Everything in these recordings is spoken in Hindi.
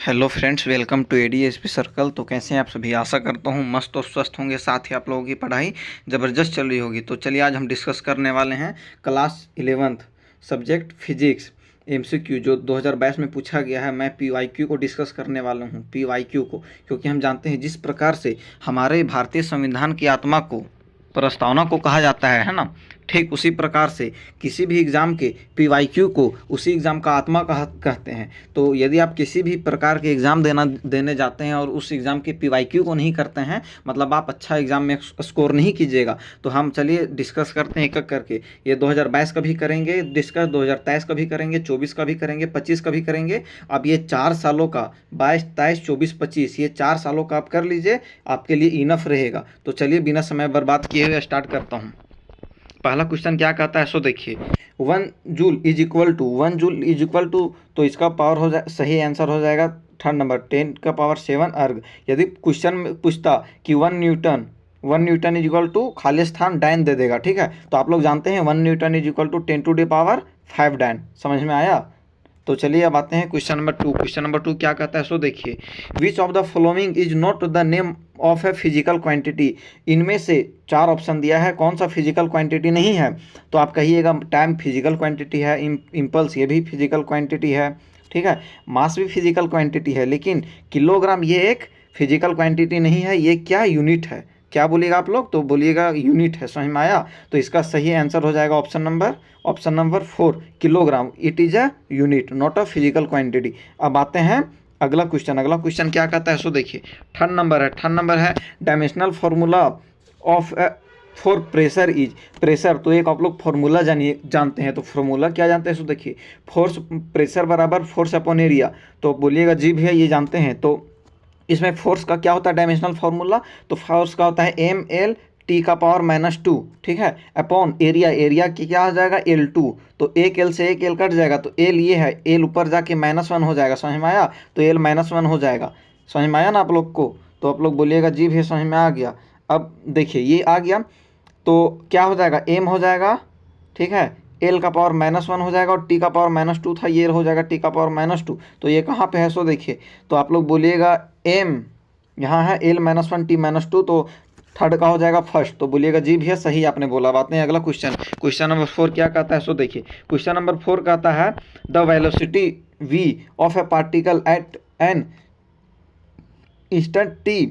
Hello friends, welcome to ADSP circle. तो कैसे हैं आप सभी? आशा करता हूँ मस्त और स्वस्थ होंगे, साथ ही आप लोगों की पढ़ाई ज़बरदस्त चल रही होगी। तो चलिए आज हम डिस्कस करने वाले हैं class 11th subject physics MCQ जो 2022 में पूछा गया है। मैं पीवाईक्यू को डिस्कस करने वाला हूँ, पीवाईक्यू को, क्योंकि हम जानते हैं जिस प्रकार से हमारे भारतीय संविधान की आत्मा को, प्रस्तावना को कहा जाता है ना, ठीक उसी प्रकार से किसी भी एग्ज़ाम के पीवाईक्यू को उसी एग्ज़ाम का आत्मा कहते हैं। तो यदि आप किसी भी प्रकार के एग्ज़ाम देने जाते हैं और उस एग्ज़ाम के पीवाईक्यू को नहीं करते हैं, मतलब आप अच्छा एग्ज़ाम में स्कोर नहीं कीजिएगा। तो हम चलिए डिस्कस करते हैं एक एक करके। ये 2022 का भी करेंगे डिस्कस, 2023 का भी करेंगे, 24 का भी करेंगे, 25 का भी करेंगे। अब ये 4 सालों का 22, 23, 24, 25, ये 4 सालों का आप कर लीजिए, आपके लिए इनफ रहेगा। तो चलिए बिना समय बर्बाद किए हुए स्टार्ट करता हूँ। पहला क्वेश्चन क्या कहता है सो देखिए, 1 joule is equal to 1 joule तो इसका पावर हो जाए, सही आंसर हो जाएगा थर्ड नंबर 10 का पावर 7 अर्ग। यदि क्वेश्चन में पूछता कि 1 न्यूटन इज इक्वल टू खाली स्थान डाइन दे देगा, ठीक है। तो आप लोग जानते हैं 1 newton is equal to 10⁵ dyne. समझ में आया? तो चलिए अब आते हैं क्वेश्चन नंबर 2। क्वेश्चन नंबर 2 क्या कहता है सो देखिए, विच of the following is not the name of a physical quantity. इनमें से 4 ऑप्शन दिया है, कौन सा फिजिकल क्वांटिटी नहीं है? तो आप कहिएगा टाइम फिजिकल क्वांटिटी है, इम्पल्स ये भी फिजिकल क्वांटिटी है, ठीक है, मास भी फिजिकल क्वांटिटी है, लेकिन किलोग्राम ये एक फिजिकल क्वांटिटी नहीं है। ये क्या यूनिट है? क्या बोलिएगा आप लोग? तो बोलिएगा यूनिट है। समझ में आया? तो इसका सही आंसर हो जाएगा option number 4, kilogram. It is a unit, not a physical quantity. अब आते हैं अगला क्वेश्चन क्या कहता है सो देखिए, थर्ड नंबर है dimensional formula of for pressure is. Pressure तो एक आप लोग फार्मूला जानते हैं, तो फार्मूला क्या जानते हैं सो देखिए, फोर्स प्रेशर बराबर फोर्स अपॉन एरिया। तो बोलिएगा जी भैया ये जानते हैं। तो इसमें फोर्स का क्या होता है डायमेंशनल फार्मूला? तो फोर्स का होता है mL T⁻², ठीक है, अपॉन एरिया की क्या हो जाएगा L2। तो एक L से एक L कट जाएगा, तो L ये है, L ऊपर जाके -1 हो जाएगा। समझ में आया? तो L -1 हो जाएगा। समझ में आया ना आप लोग को? तो आप लोग बोलिएगा जी भैया समझ में आ गया। अब देखिए ये आ गया, तो क्या हो जाएगा, m हो जाएगा, ठीक है, L का पावर -1 हो जाएगा, और T का पावर -2 था, ये हो जाएगा T का पावर -2। तो ये कहाँ पे है सो देखिए, तो आप लोग बोलिएगा m यहाँ है, L -1 T -2, तो थर्ड का हो जाएगा फर्स्ट। तो बोलिएगा जी भैया सही आपने बोला। बात नहीं। अगला क्वेश्चन नंबर 4 क्या कहता है सो देखिए, क्वेश्चन नंबर 4 कहता है the velocity v of a particle at an instant t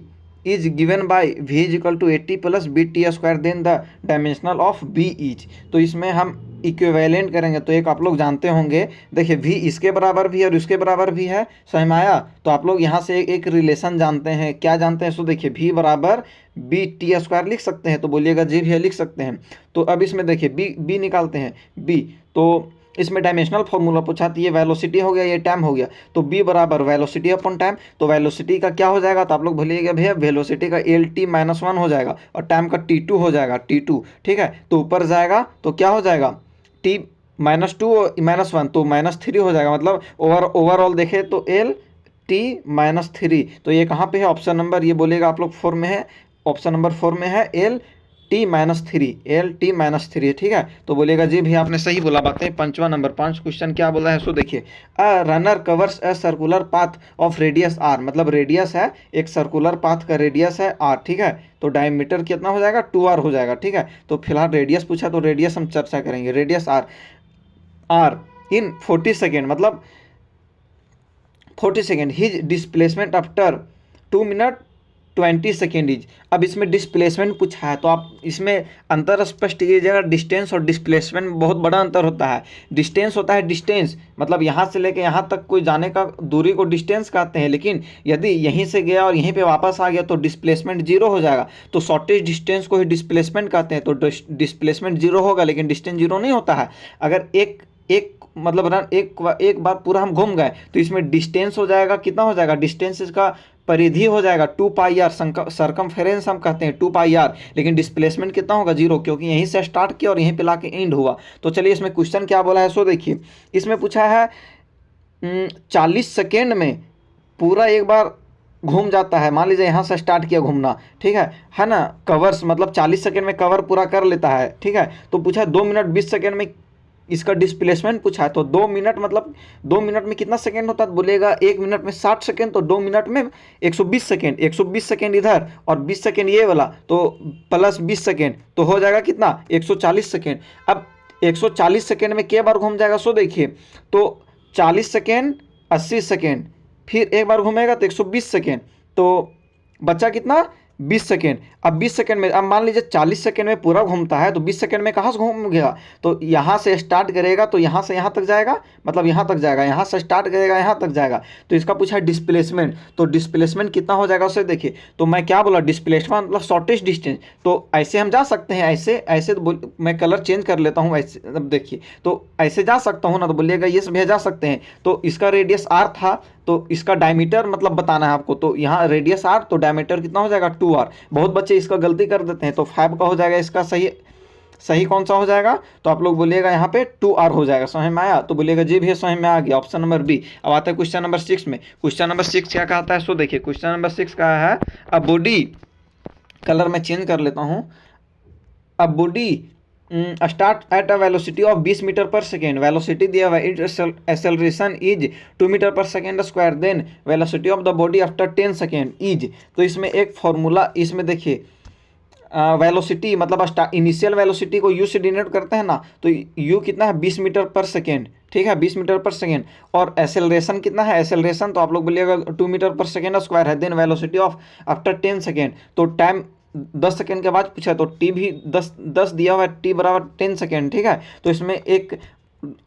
is given by v is equal to 80 + bt², then the dimensional of b is. तो इसमें हम इक्विवेलेंट करेंगे, तो एक आप लोग जानते होंगे, देखिए v इसके बराबर भी है और इसके बराबर भी है। समझ में आया? तो आप लोग यहाँ से एक रिलेशन जानते हैं। क्या जानते हैं सो देखिए, v बराबर bt² लिख सकते हैं। तो बोलिएगा जी भैया लिख सकते हैं। तो अब इसमें देखिए b निकालते हैं, b तो इसमें डायमेंशनल फॉर्मूला पूछा, तो ये वेलोसिटी हो गया, ये टाइम हो गया, तो b बराबर वेलोसिटी अपॉन टाइम। तो वेलोसिटी का क्या हो जाएगा? तो आप लोग भूलिएगा भैया, वेलोसिटी का LT-1 हो जाएगा और टाइम का T2 हो जाएगा, T2, ठीक है। तो ऊपर जाएगा तो क्या हो जाएगा, T -2 और -1 तो -3 हो जाएगा। मतलब ओवरऑल देखें तो LT-3। तो ये कहाँ पे है? ऑप्शन नंबर, ये बोलेगा आप लोग 4 में है, ऑप्शन नंबर 4 में है LT-3, ठीक है। तो बोलेगा जी भैया आपने सही बोला। बातें 5 क्वेश्चन क्या बोला है सो देखिए, a runner covers a circular path of radius r। मतलब रेडियस है, एक सर्कुलर पाथ का रेडियस है r, ठीक है। तो डायमीटर कितना हो जाएगा? 2r हो जाएगा, ठीक है। तो फिलहाल रेडियस पूछा, तो रेडियस हम चर्चा करेंगे। रेडियस r इन 40 सेकेंड, मतलब 40 second, his displacement after 2 minute 20 second is. अब इसमें डिस्प्लेसमेंट पूछा है, तो आप इसमें अंतर स्पष्ट कीजिएगा। डिस्टेंस और डिस्प्लेसमेंट में बहुत बड़ा अंतर होता है। डिस्टेंस होता है डिस्टेंस, मतलब यहाँ से लेके यहाँ तक कोई जाने का दूरी को डिस्टेंस कहते हैं, लेकिन यदि यहीं से गया और यहीं पे वापस आ गया तो डिस्प्लेसमेंट 0 हो जाएगा। तो शॉर्टेज डिस्टेंस को ही डिस्प्लेसमेंट कहते हैं। तो डिस्प्लेसमेंट 0 होगा, लेकिन डिस्टेंस 0 नहीं होता है। अगर एक मतलब रन एक बार पूरा हम घूम गए, तो इसमें डिस्टेंस हो जाएगा, कितना हो जाएगा, डिस्टेंस इसका परिधि हो जाएगा 2πr, सरकमफेरेंस हम कहते हैं 2πr, लेकिन डिस्प्लेसमेंट कितना होगा 0, क्योंकि यहीं से स्टार्ट किया और यहीं पे लाके एंड हुआ। तो चलिए इसमें क्वेश्चन क्या बोला है सो देखिए, इसमें पूछा है 40 सेकेंड में पूरा एक बार घूम जाता है। मान लीजिए यहाँ से स्टार्ट किया घूमना, ठीक है ना, कवर्स मतलब 40 सेकेंड में कवर पूरा कर लेता है, ठीक है। तो पूछा 2 मिनट 20 सेकेंड में इसका डिस्प्लेसमेंट पूछा है, तो 2 मिनट मतलब 2 मिनट में कितना सेकेंड होता है, तो बोलेगा 1 मिनट में 60 सेकेंड, तो 2 मिनट में 120 सेकेंड, 120 सेकेंड इधर और 20 सेकेंड ये वाला, तो प्लस 20 सेकेंड, तो हो जाएगा कितना 140 सेकेंड। अब 140 सेकेंड में के बार घूम जाएगा, सो देखिए, तो 40 सेकेंड 80 सेकेंड, फिर एक बार घूमेगा तो 120 सेकेंड, तो बचा कितना 20 सेकेंड। अब 20 सेकेंड में, अब मान लीजिए 40 सेकेंड में पूरा घूमता है, तो 20 सेकेंड में कहाँ से घूम गया, तो यहाँ से स्टार्ट करेगा तो यहाँ से यहाँ तक जाएगा, मतलब यहाँ तक जाएगा, यहाँ से स्टार्ट करेगा यहाँ तक जाएगा। तो इसका पूछा है डिस्प्लेसमेंट, तो डिस्प्लेसमेंट कितना हो जाएगा उसे देखिए। तो मैं क्या बोला, डिस्प्लेसमेंट मतलब शॉर्टेस्ट डिस्टेंस, तो ऐसे हम जा सकते हैं, ऐसे ऐसे तो मैं कलर चेंज कर लेता हूँ ऐसे, अब देखिए तो ऐसे जा सकता हूँ ना, तो बोलिएगा ये सब जा सकते हैं। तो इसका रेडियस आर था, तो इसका डायमीटर मतलब बताना है आपको, तो यहाँ रेडियस आर, तो डायमीटर कितना हो जाएगा 2r। बहुत बच्चे इसका गलती कर देते हैं, तो 5 का हो जाएगा इसका सही कौन सा हो जाएगा, तो आप लोग बोलिएगा यहाँ पे 2r हो जाएगा। समझ में आया, तो बोलिएगा जी भैया समझ में आ गया, ऑप्शन नंबर बी। अब आता है क्वेश्चन नंबर 6 में। क्वेश्चन नंबर 6 क्या कहता है, सो देखिए क्वेश्चन नंबर 6 का है अ बॉडी, कलर में चेंज कर लेता हूँ, a body start at a velocity of 20 metre per second, velocity दिया हुआ, it acceleration is 2 metre per second square, then velocity of the body after 10 second is. तो इसमें एक फॉर्मूला, इसमें देखिए वेलोसिटी मतलब इनिशियल वेलोसिटी को यू से डिनोट करते हैं ना, तो यू कितना है 20 मीटर पर सेकेंड, ठीक है 20 मीटर पर सेकेंड। और एक्सेलरेशन कितना है, एक्सेलरेशन तो आप लोग बोलिएगा 2 मीटर पर सेकेंड स्क्वायर है, then velocity of after 10 second, तो टाइम 10 सेकेंड के बाद पूछा है, तो टी भी 10 दिया हुआ है, टी बराबर 10 सेकेंड, ठीक है। तो इसमें एक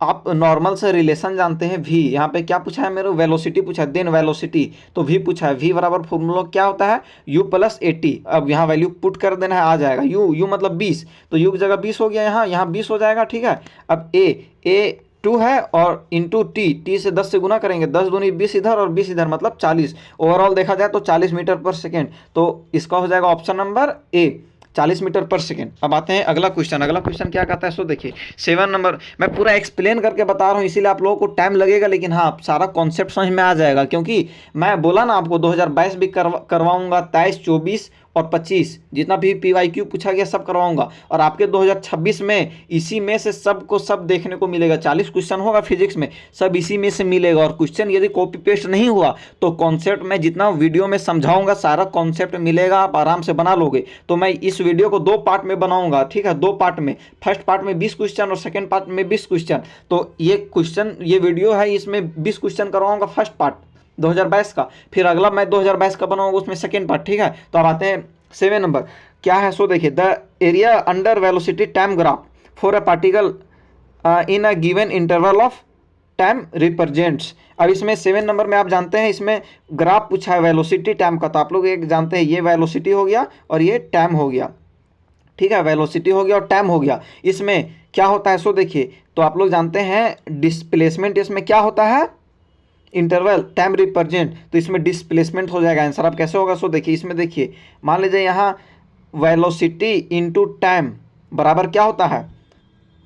आप नॉर्मल से रिलेशन जानते हैं v, यहाँ पे क्या पूछा है मेरे, वेलोसिटी पूछा है, देन वेलोसिटी, तो v पूछा है, v बराबर फॉर्मूला क्या होता है u प्लस 80। अब यहाँ वैल्यू पुट कर देना है, आ जाएगा u मतलब 20, तो u की जगह 20 हो गया, यहाँ 20 हो जाएगा, ठीक है। अब a 2 है और इंटू टी से 10 से गुना करेंगे, 10 दूनी 20 इधर और 20 इधर, मतलब 40। ओवरऑल देखा जाए तो 40 मीटर पर सेकेंड, तो इसका हो जाएगा option number A 40 metre per second. अब आते हैं अगला क्वेश्चन। अगला क्वेश्चन क्या कहता है, सो देखिए 7 नंबर, मैं पूरा एक्सप्लेन करके बता रहा हूँ इसीलिए आप लोगों को टाइम लगेगा, लेकिन हाँ सारा कॉन्सेप्ट समझ में आ जाएगा, क्योंकि मैं बोला ना आपको 2022 भी करवाऊंगा, 23, 24 और 25 जितना भी PYQ पूछा गया सब करवाऊंगा, और आपके 2026 में इसी में से सबको सब देखने को मिलेगा। 40 क्वेश्चन होगा फिजिक्स में, सब इसी में से मिलेगा। और क्वेश्चन यदि कॉपी पेस्ट नहीं हुआ तो कॉन्सेप्ट मैं जितना वीडियो में समझाऊंगा सारा कॉन्सेप्ट मिलेगा, आप आराम से बना लोगे। तो मैं इस वीडियो को 2 पार्ट में बनाऊंगा, ठीक है, 2 पार्ट में, फर्स्ट पार्ट में 20 क्वेश्चन और सेकेंड पार्ट में 20 क्वेश्चन। तो ये वीडियो है, इसमें 20 क्वेश्चन करवाऊंगा फर्स्ट पार्ट 2022 का, फिर अगला मैं 2022 का बनाऊंगा उसमें सेकेंड पार्ट, ठीक है। तो अब आते हैं 7 नंबर क्या है, सो देखिए the area under velocity time graph for a particle in a given interval of time represents. अब इसमें 7 नंबर में आप जानते हैं इसमें ग्राफ पूछा है वेलोसिटी टाइम का, तो आप लोग एक जानते हैं ये वेलोसिटी हो गया और ये टाइम हो गया, ठीक है, वेलोसिटी हो गया और टाइम हो गया। इसमें क्या होता है, सो देखिए, तो आप लोग जानते हैं डिस्प्लेसमेंट इसमें क्या होता है, इंटरवल टाइम रिप्रेजेंट, तो इसमें डिस्प्लेसमेंट हो जाएगा आंसर। अब कैसे होगा, सो देखिए, इसमें देखिए मान लीजिए यहाँ वेलोसिटी इनटू टाइम बराबर क्या होता है,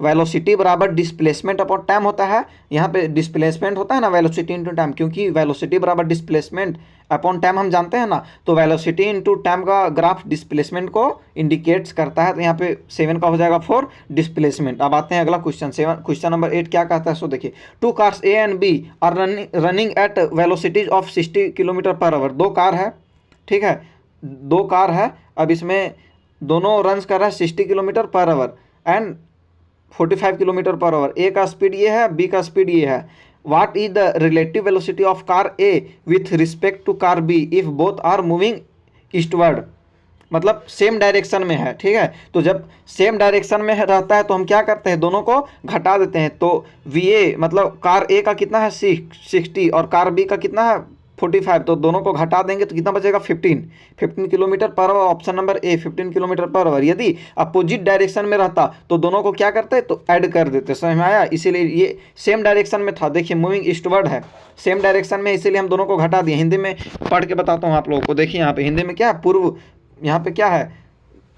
वेलोसिटी बराबर डिस्प्लेसमेंट अपॉन टाइम होता है। यहाँ पे डिस्प्लेसमेंट होता है ना वेलोसिटी इनटू टाइम, क्योंकि वेलोसिटी बराबर डिस्प्लेसमेंट अपॉन टाइम हम जानते हैं ना, तो वेलोसिटी इनटू टाइम का ग्राफ डिस्प्लेसमेंट को इंडिकेट्स करता है। तो यहाँ पे 7 का हो जाएगा फॉर डिस्प्लेसमेंट। अब आते हैं अगला क्वेश्चन 7, क्वेश्चन नंबर 8 क्या कहता है, सो देखिए 2 cars A and B are running at velocities of 60 kilometre per hour. 2 car है, ठीक है, 2 कार है। अब इसमें दोनों रन्स कर रहा है 60 kilometre per hour and 45 kilometre per hour. A का स्पीड ये है, बी का स्पीड ये है। What is the relative velocity of car A with respect to car B if both are moving eastward, मतलब सेम डायरेक्शन में है, ठीक है। तो जब सेम डायरेक्शन में रहता है तो हम क्या करते हैं, दोनों को घटा देते हैं। तो VA मतलब कार ए का कितना है 60 और कार बी का कितना है 45, तो दोनों को घटा देंगे तो कितना बचेगा 15 kilometre per our. Option number A 15 kilometre per our. यदि अपोजिट डायरेक्शन में रहता तो दोनों को क्या करते, तो ऐड कर देते। समझ में आया, इसीलिए ये सेम डायरेक्शन में था, देखिए मूविंग ईस्टवर्ड है, सेम डायरेक्शन में, इसीलिए हम दोनों को घटा दिए। हिंदी में पढ़ के बताता हूँ आप लोगों को, देखिए यहाँ पे हिंदी में क्या है, पूर्व, यहाँ पे क्या है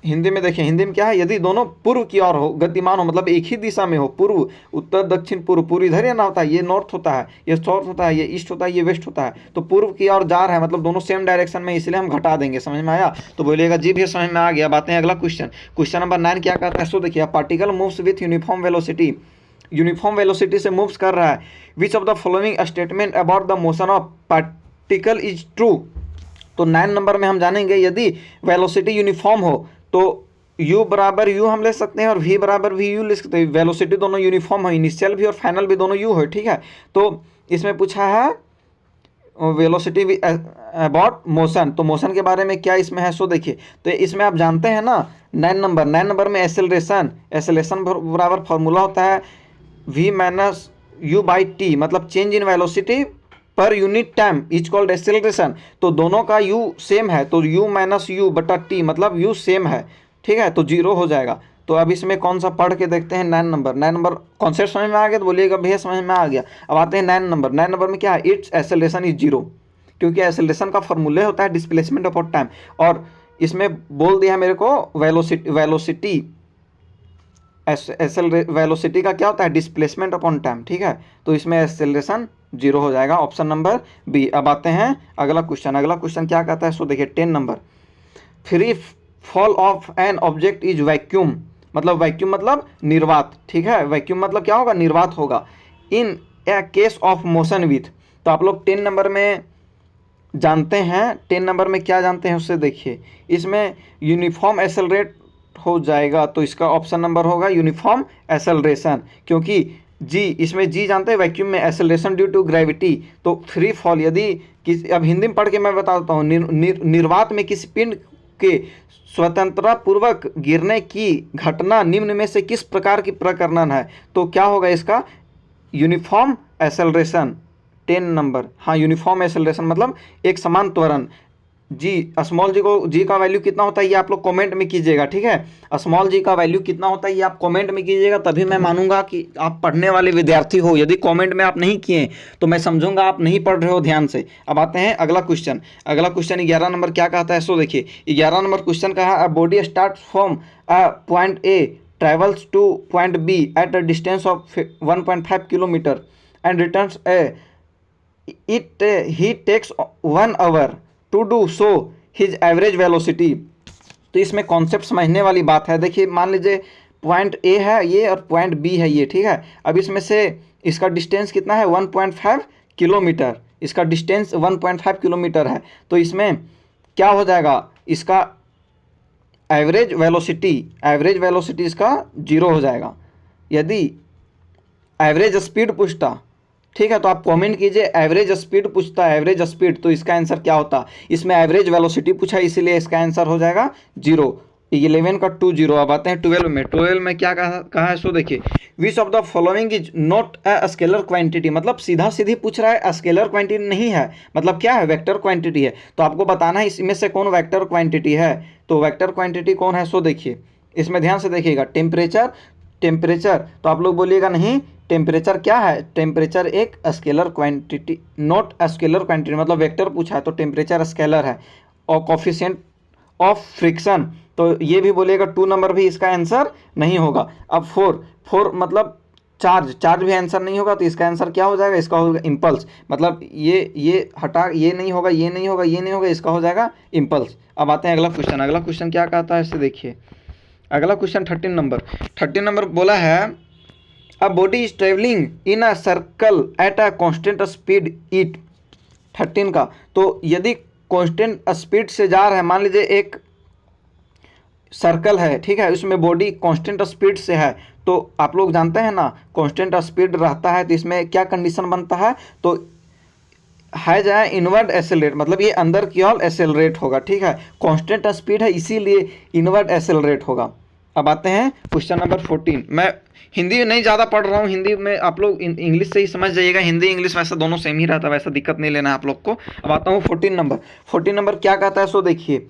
हिंदी में, देखिए हिंदी में क्या है, यदि दोनों पूर्व की ओर हो, गतिमान हो, मतलब एक ही दिशा में हो, पूर्व उत्तर दक्षिण पूर्व, पूर्व इधर ही ना होता है, ये नॉर्थ होता है, ये साउथ होता है, ये ईस्ट होता है, ये वेस्ट होता है, तो पूर्व की ओर जा रहा है, मतलब दोनों सेम डायरेक्शन में, इसलिए हम घटा देंगे। समझ में आया, तो बोलिएगा जी भी समझ में आ गया। बातें अगला क्वेश्चन, क्वेश्चन नंबर 9 क्या कहता है, सो देखिए particle moves with uniform velocity uniform velocity से मूव्स कर रहा है, विच of the following statement about the motion of particle is true. तो 9 नंबर में हम जानेंगे यदि वेलोसिटी यूनिफॉर्म हो तो u बराबर u हम ले सकते हैं और v बराबर v u ले सकते हैं। वेलोसिटी दोनों यूनिफॉर्म हो, इनिशियल भी और फाइनल भी दोनों u हो, ठीक है। तो इसमें पूछा है वेलोसिटी अबाउट मोशन, तो मोशन के बारे में क्या इसमें है सो देखिए। तो इसमें आप जानते हैं ना 9 नंबर में एसेलरेशन बराबर फॉर्मूला होता है v minus u by t, मतलब change in velocity per unit time is called acceleration. तो दोनों का u सेम है तो u माइनस यू बटा टी, मतलब u सेम है, ठीक है, तो 0 हो जाएगा। तो अब इसमें कौन सा पढ़ के देखते हैं 9 नंबर कॉन्सेप्ट समझ में आ गया तो बोलिएगा भैया समझ में आ गया। अब आते हैं 9 नंबर में क्या है, इट्स एसेलरेशन इज 0, क्योंकि एसेलरेशन का फॉर्मूले होता है डिस्प्लेसमेंट अपॉन टाइम, और इसमें बोल दिया मेरे को वेलोसिटी वेलोसिटी का क्या होता है डिस्प्लेसमेंट अपॉन टाइम, ठीक है। तो इसमें एसेलरेशन 0 हो जाएगा, ऑप्शन नंबर बी। अब आते हैं अगला क्वेश्चन क्या कहता है सो देखिए 10 number, free fall of an object is vacuum, मतलब वैक्यूम मतलब निर्वात, ठीक है, वैक्यूम मतलब क्या होगा, निर्वात होगा, इन ए केस ऑफ मोशन विथ। तो आप लोग 10 नंबर में जानते हैं, 10 नंबर में क्या जानते हैं उससे देखिए, इसमें यूनिफॉर्म एसेलरेट हो जाएगा, तो इसका ऑप्शन नंबर होगा यूनिफॉर्म एसेलरेशन, क्योंकि जी इसमें जी जानते हैं वैक्यूम में एसेलरेशन ड्यू टू ग्रेविटी। तो फ्री फॉल यदि किसी, अब हिंदी में पढ़ के मैं बताता हूँ, निर्वात में किसी पिंड के स्वतंत्रता पूर्वक गिरने की घटना निम्न में से किस प्रकार की प्रकरण है, तो क्या होगा इसका यूनिफॉर्म एसेलरेशन। 10 नंबर, हाँ यूनिफॉर्म एसेलरेशन मतलब एक समान त्वरण। जी स्मॉल जी को, जी का वैल्यू कितना होता है ये आप लोग कमेंट में कीजिएगा, ठीक है, स्मॉल जी का वैल्यू कितना होता है ये आप कमेंट में कीजिएगा, तभी मैं मानूंगा कि आप पढ़ने वाले विद्यार्थी हो। यदि कमेंट में आप नहीं किए तो मैं समझूंगा आप नहीं पढ़ रहे हो ध्यान से। अब आते हैं अगला क्वेश्चन 11 नंबर क्या कहता है सो देखिए। 11 नंबर क्वेश्चन का है, a body start from a point A travels to point B at a distance of 1.5 kilometre and returns he takes 1 hour to do so his average velocity. तो इसमें कॉन्सेप्ट समझने वाली बात है। देखिए मान लीजिए पॉइंट ए है ये और पॉइंट बी है ये, ठीक है। अब इसमें से इसका डिस्टेंस कितना है 1.5 किलोमीटर, इसका डिस्टेंस 1.5 किलोमीटर है। तो इसमें क्या हो जाएगा, इसका एवरेज वेलोसिटी इसका 0 हो जाएगा। यदि एवरेज स्पीड पूछता, ठीक है, तो आप कमेंट कीजिए एवरेज स्पीड पूछता है, एवरेज स्पीड, तो इसका आंसर क्या होता, इसमें एवरेज वेलोसिटी पूछा इसीलिए इसका आंसर हो जाएगा 0। 11 का 20। अब आते हैं 12 में क्या कहा है सो देखिए, विच of the following is not a scalar quantity, मतलब सीधा सीधी पूछ रहा है, स्केलर क्वांटिटी नहीं है, मतलब क्या है वेक्टर क्वांटिटी है। तो आपको बताना है इसमें से कौन वेक्टर क्वांटिटी है। तो वेक्टर क्वांटिटी कौन है सो देखिए, इसमें ध्यान से देखिएगा। टेम्परेचर तो आप लोग बोलिएगा नहीं, टेम्परेचर क्या है, टेम्परेचर एक scalar quantity, not scalar quantity, मतलब वेक्टर पूछा है तो टेम्परेचर स्केलर है। और कोफिशिएंट ऑफ फ्रिक्शन, तो ये भी बोलिएगा 2 नंबर भी इसका आंसर नहीं होगा। अब 4 मतलब चार्ज भी आंसर नहीं होगा, तो इसका आंसर क्या हो जाएगा, इसका होगा इम्पल्स, मतलब ये हटा, ये नहीं होगा, ये नहीं होगा, ये नहीं होगा, इसका हो जाएगा इम्पल्स। अब आते हैं अगला क्वेश्चन क्या कहता है इससे देखिए। अगला क्वेश्चन 13 नंबर बोला है, a body is travelling in a circle at a constant speed it. 13 का, तो यदि कांस्टेंट स्पीड से जा रहा है, मान लीजिए एक सर्कल है, ठीक है, उसमें बॉडी कांस्टेंट स्पीड से है, तो आप लोग जानते हैं ना कांस्टेंट स्पीड रहता है तो इसमें क्या कंडीशन बनता है, तो है जाए इनवर्ड एसेलरेट, मतलब ये अंदर की ओर एसेलरेट होगा, ठीक है, कांस्टेंट स्पीड है इसीलिए इनवर्ड एसेलरेट होगा। अब आते हैं क्वेश्चन नंबर 14। मैं हिंदी नहीं ज़्यादा पढ़ रहा हूँ, हिंदी में आप लोग इंग्लिश से ही समझ जाइएगा, हिंदी इंग्लिश वैसे दोनों सेम ही रहता है, वैसा दिक्कत नहीं लेना है आप लोग को। अब आता हूँ 14 नंबर क्या कहता है सो देखिए,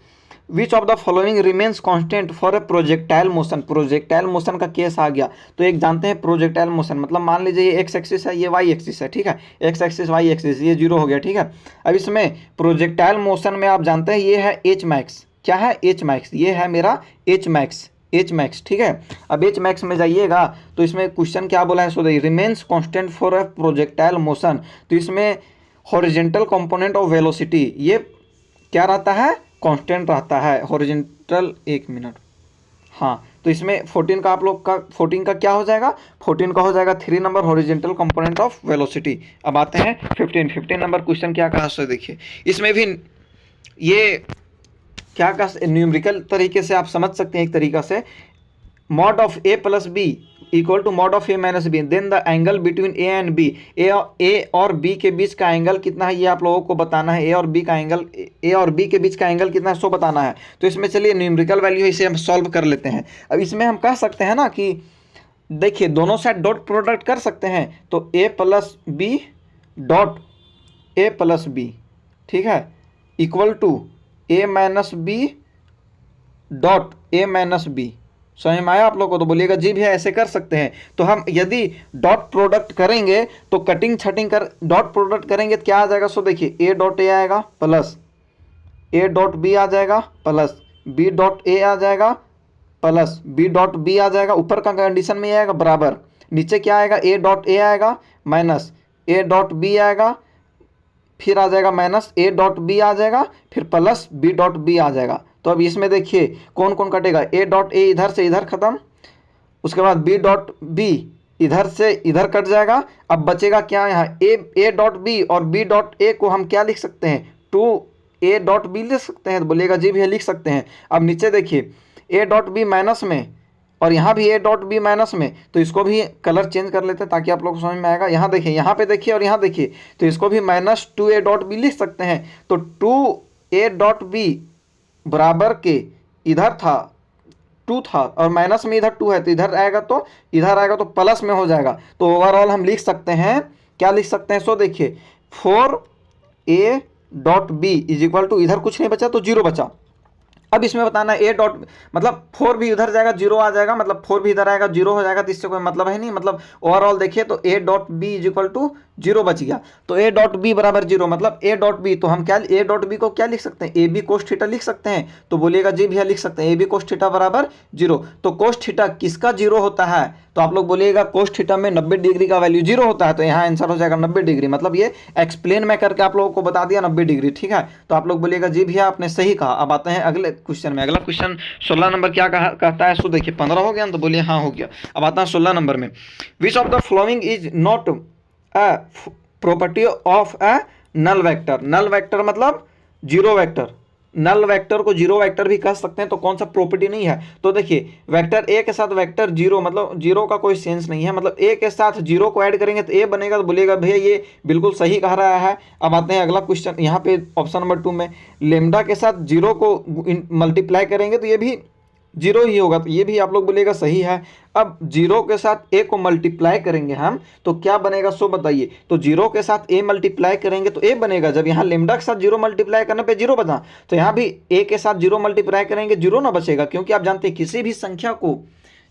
विच of the following remains constant for a projectile motion. Projectile motion का केस आ गया, तो एक जानते हैं प्रोजेक्टाइल मोशन मतलब मान लीजिए ये एक्स एक्सिस है, ये वाई एक्सिस है, ठीक है, एक्स एक्सिस वाई एक्सिस, ये 0 हो गया, ठीक है। अब इसमें प्रोजेक्टाइल मोशन में आप जानते हैं ये है एच मैक्स, क्या है एच मैक्स, ये है मेरा एच मैक्स, ठीक है। अब एच मैक्स में जाइएगा तो इसमें क्वेश्चन क्या बोला है सो देखिए, remains constant for a projectile motion, तो इसमें हॉरिजॉन्टल कंपोनेंट ऑफ वेलोसिटी ये क्या रहता है, कांस्टेंट रहता है हॉरिजॉन्टल, एक मिनट, हाँ, तो इसमें 14 का आप लोग का 14 का क्या हो जाएगा, 14 का हो जाएगा 3 number horizontal component of velocity. अब आते हैं 15 नंबर क्वेश्चन क्या कहा सो देखिए, इसमें भी ये क्या का न्यूमेरिकल तरीके से आप समझ सकते हैं एक तरीका से, mod of A plus B equal to mod of A minus B, then the angle between A and B, A और बी के बीच का एंगल कितना है ये आप लोगों को बताना है, ए और बी का एंगल, ए और बी के बीच का एंगल कितना है सो बताना है। तो इसमें चलिए न्यूमेरिकल वैल्यू है, इसे हम सॉल्व कर लेते हैं। अब इसमें हम कह सकते हैं ना कि देखिए दोनों साइड डॉट प्रोडक्ट कर सकते हैं, तो A plus B dot A plus B, ठीक है, equal to A minus B dot A minus B. समझ में आया आप लोग को? तो बोलिएगा जी भैया ऐसे कर सकते हैं। तो हम यदि डॉट प्रोडक्ट करेंगे तो कटिंग छटिंग कर डॉट प्रोडक्ट करेंगे तो क्या आ जाएगा, सो देखिए ए डॉट ए आएगा प्लस ए डॉट बी आ जाएगा प्लस बी डॉट ए आ जाएगा प्लस बी डॉट बी आ जाएगा, ऊपर का कंडीशन में आएगा बराबर, नीचे क्या आएगा ए डॉट ए आएगा माइनस ए डॉट बी आएगा, फिर आ जाएगा माइनस ए डॉट बी आ जाएगा, फिर प्लस बी डॉट बी आ जाएगा। तो अब इसमें देखिए कौन कौन कटेगा, ए डॉट ए इधर से इधर खत्म, उसके बाद बी डॉट बी इधर से इधर कट जाएगा। अब बचेगा क्या यहाँ, ए डॉट बी और बी डॉट ए को हम क्या लिख सकते हैं, टू ए डॉट बी लिख सकते हैं। तो बोलिएगा जी भैया लिख सकते हैं। अब नीचे देखिए ए डॉट बी माइनस में और यहाँ भी ए डॉट बी माइनस में, तो इसको भी कलर चेंज कर लेते हैं ताकि आप लोग को समझ में आएगा। यहाँ देखिए, यहाँ पे देखिए और यहाँ देखिए, तो इसको भी minus two A dot B लिख सकते हैं। तो टू ए डॉट बी बराबर के इधर था टू था और माइनस में इधर टू है, तो इधर आएगा तो प्लस में हो जाएगा। तो ओवरऑल हम लिख सकते हैं, क्या लिख सकते हैं, सो देखिए 4a dot B is equal to, इधर कुछ नहीं बचा तो जीरो बचा। अब इसमें बताना है ए डॉट मतलब 4 भी उधर जाएगा जीरो आ जाएगा, मतलब 4 भी इधर आएगा जीरो हो जाएगा, तो इससे कोई मतलब है नहीं। मतलब ओवरऑल देखिए तो A dot B is equal to zero बच गया। तो ए डॉट बी बराबर जीरो, मतलब ए डॉट बी, तो हम क्या ए डॉट बी को क्या लिख सकते हैं, ए बी कोस थीटा लिख सकते हैं। तो बोलिएगा जी भैया लिख सकते हैं ए बी कोस थीटा बराबर जीरो। तो कोस थीटा किसका जीरो होता है, तो आप लोग बोलिएगा कोस थीटा में 90 डिग्री का वैल्यू जीरो होता है, तो यहाँ आंसर हो जाएगा 90 डिग्री। मतलब ये एक्सप्लेन मैं करके आप लोगों को बता दिया 90 डिग्री, ठीक है। तो आप लोग बोलिएगा जी भैया आपने सही कहा। अब आते हैं अगले क्वेश्चन में। अगला क्वेश्चन 16 नंबर क्या कहता है, सो देखिए 15 हो गया तो बोलिए हाँ हो गया। अब आता है 16 नंबर में, which of the following is not a property of a null vector. Null vector मतलब जीरो वेक्टर, नल वेक्टर को जीरो वेक्टर भी कह सकते हैं। तो कौन सा प्रॉपर्टी नहीं है, तो देखिए वेक्टर ए के साथ वेक्टर जीरो, मतलब जीरो का कोई सेंस नहीं है, मतलब ए के साथ जीरो को ऐड करेंगे तो ए बनेगा। तो बोलिएगा भैया ये बिल्कुल सही कह रहा है। अब आते हैं अगला क्वेश्चन, यहाँ पे ऑप्शन नंबर 2 में लेमडा के साथ जीरो को मल्टीप्लाई करेंगे तो ये भी जीरो ही होगा, तो ये भी आप लोग बोलिएगा सही है। अब जीरो के साथ ए को मल्टीप्लाई करेंगे हम तो क्या बनेगा सो बताइए। तो जीरो के साथ ए मल्टीप्लाई करेंगे तो ए बनेगा, जब यहाँ लेमडा के साथ जीरो मल्टीप्लाई करने पे जीरो बचा, तो यहाँ भी ए के साथ जीरो मल्टीप्लाई करेंगे जीरो ना बचेगा, क्योंकि आप जानते हैं किसी भी संख्या को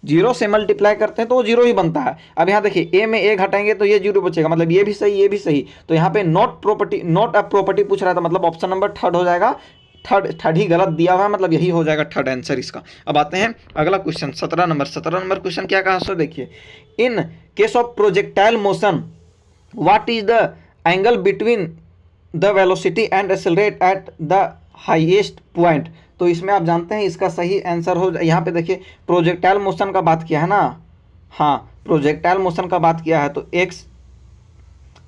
जीरो से मल्टीप्लाई करते हैं तो वो जीरो ही बनता है। अब यहाँ देखिए ए में ए घटाएंगे तो ये जीरो बचेगा, मतलब ये भी सही ये भी सही। तो यहाँ पे नॉट अ प्रॉपर्टी पूछ रहा था, मतलब ऑप्शन नंबर 3 हो जाएगा। थर्ड ही गलत दिया हुआ है, मतलब यही हो जाएगा थर्ड आंसर इसका। अब आते हैं अगला क्वेश्चन 17 नंबर क्वेश्चन क्या कहा सो देखिए, in case of projectile motion what is the angle between the velocity and accelerate at the highest point. तो इसमें आप जानते हैं इसका सही आंसर हो, यहाँ पे देखिए प्रोजेक्टाइल मोशन का बात किया है ना, हाँ प्रोजेक्टाइल मोशन का बात किया है, तो एक्स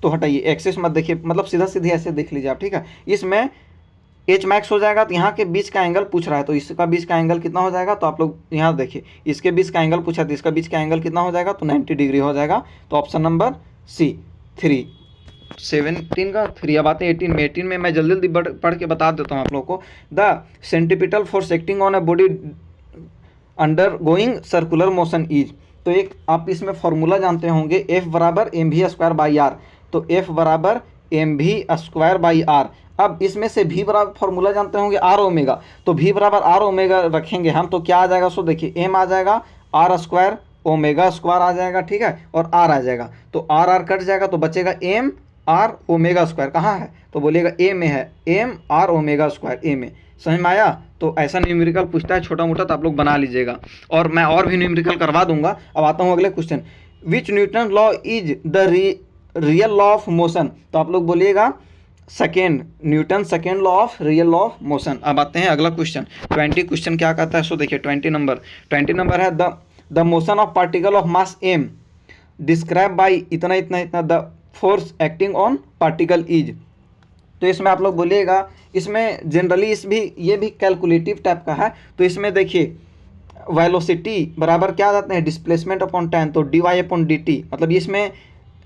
तो हटाइए, एक्सिस मत देखिए, मतलब सीधा सीधी ऐसे देख लीजिए आप, ठीक है। इसमें एच मैक्स हो जाएगा, तो यहाँ के बीच का एंगल पूछ रहा है, तो इसका बीच का एंगल कितना हो जाएगा, तो आप लोग यहाँ देखिए इसके बीच का एंगल पूछा है, तो इसका बीच का एंगल कितना हो जाएगा, तो 90 डिग्री हो जाएगा। तो ऑप्शन नंबर सी 3, 17 का 3। अब आते हैं 18 में। 18 में मैं जल्दी जल्दी पढ़ के बता देता हूँ आप लोगों को। The centripetal force acting on a body undergoing circular motion is, तो एक आप इसमें फॉर्मूला जानते होंगे, एफ बराबर M V square by R. तो एफ बराबर M V square by R. अब इसमें से भी बराबर फॉर्मूला जानते होंगे आर ओमेगा, तो भी बराबर आर ओमेगा रखेंगे हम, तो क्या आ जाएगा सो देखिए एम आ जाएगा आर स्क्वायर ओमेगा स्क्वायर आ जाएगा, ठीक है, और आर आ जाएगा, तो आर आर कट जाएगा तो बचेगा एम आर ओमेगा स्क्वायर। कहाँ है, तो बोलिएगा ए में है, एम आर ओमेगा स्क्वायर ए में। समझ में आया। तो ऐसा न्यूमेरिकल पूछता है छोटा मोटा, तो आप लोग बना लीजिएगा, और मैं और भी न्यूमेरिकल करवा दूंगा। अब आता हूँ अगले question, which Newton law is the real law of motion. तो आप लोग बोलिएगा second, Newton second law of real law of motion. अब आते हैं अगला क्वेश्चन 20 क्वेश्चन क्या कहता है, सो देखिए 20 नंबर है the motion of particle of mass M describe by इतना इतना इतना the force acting on particle is. तो इसमें आप लोग बोलिएगा, इसमें जनरली ये भी कैलकुलेटिव टाइप का है। तो इसमें देखिए वेलोसिटी बराबर क्या जाते हैं, डिस्प्लेसमेंट अपॉन टाइम, तो D Y upon D T, मतलब इसमें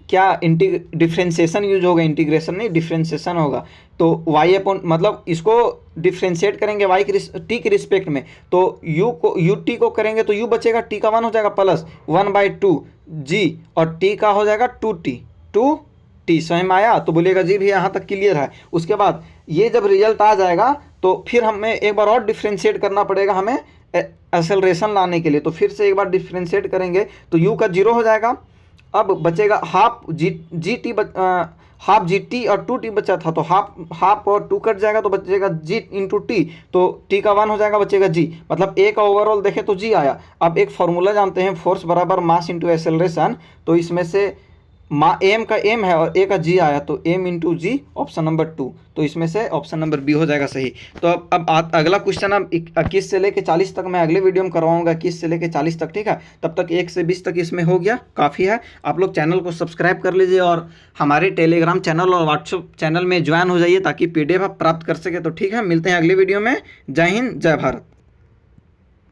क्या डिफ्रेंशिएशन यूज होगा, इंटीग्रेशन नहीं डिफ्रेंशिएशन होगा। तो y अपॉन मतलब इसको डिफ्रेंशिएट करेंगे y टी के रिस्पेक्ट में, तो यू टी को करेंगे तो u बचेगा, टी का 1 हो जाएगा प्लस 1/2 g और t का हो जाएगा 2t समझ में आया। तो बोलिएगा जी भी यहाँ तक क्लियर है। उसके बाद ये जब रिजल्ट आ जाएगा तो फिर हमें एक बार और डिफ्रेंशिएट करना पड़ेगा हमें एक्सेलरेशन लाने के लिए। तो फिर से एक बार डिफ्रेंशिएट करेंगे तो u का 0 हो जाएगा। अब बचेगा हाफ जी टी और 2t बचा था, तो हाफ और 2 कट जाएगा तो बचेगा g इंटू टी, तो t का 1 हो जाएगा, बचेगा g, मतलब a का ओवरऑल देखें तो g आया। अब एक फॉर्मूला जानते हैं, फोर्स बराबर मास इंटू एक्सेलरेशन, तो इसमें से एम का एम है और ए का जी आया, तो एम इंटू जी ऑप्शन नंबर 2, तो इसमें से ऑप्शन नंबर बी हो जाएगा सही। तो अब अगला क्वेश्चन अब 21 से लेके 40 तक मैं अगले वीडियो में करवाऊंगा, 21 से लेके 40 तक, ठीक है। तब तक 1 से 20 तक इसमें हो गया, काफ़ी है। आप लोग चैनल को सब्सक्राइब कर लीजिए और हमारे टेलीग्राम चैनल और व्हाट्सएप चैनल में ज्वाइन हो जाइए ताकि PDF आप प्राप्त कर सके। तो ठीक है, मिलते हैं अगले वीडियो में। जय हिंद, जय भारत।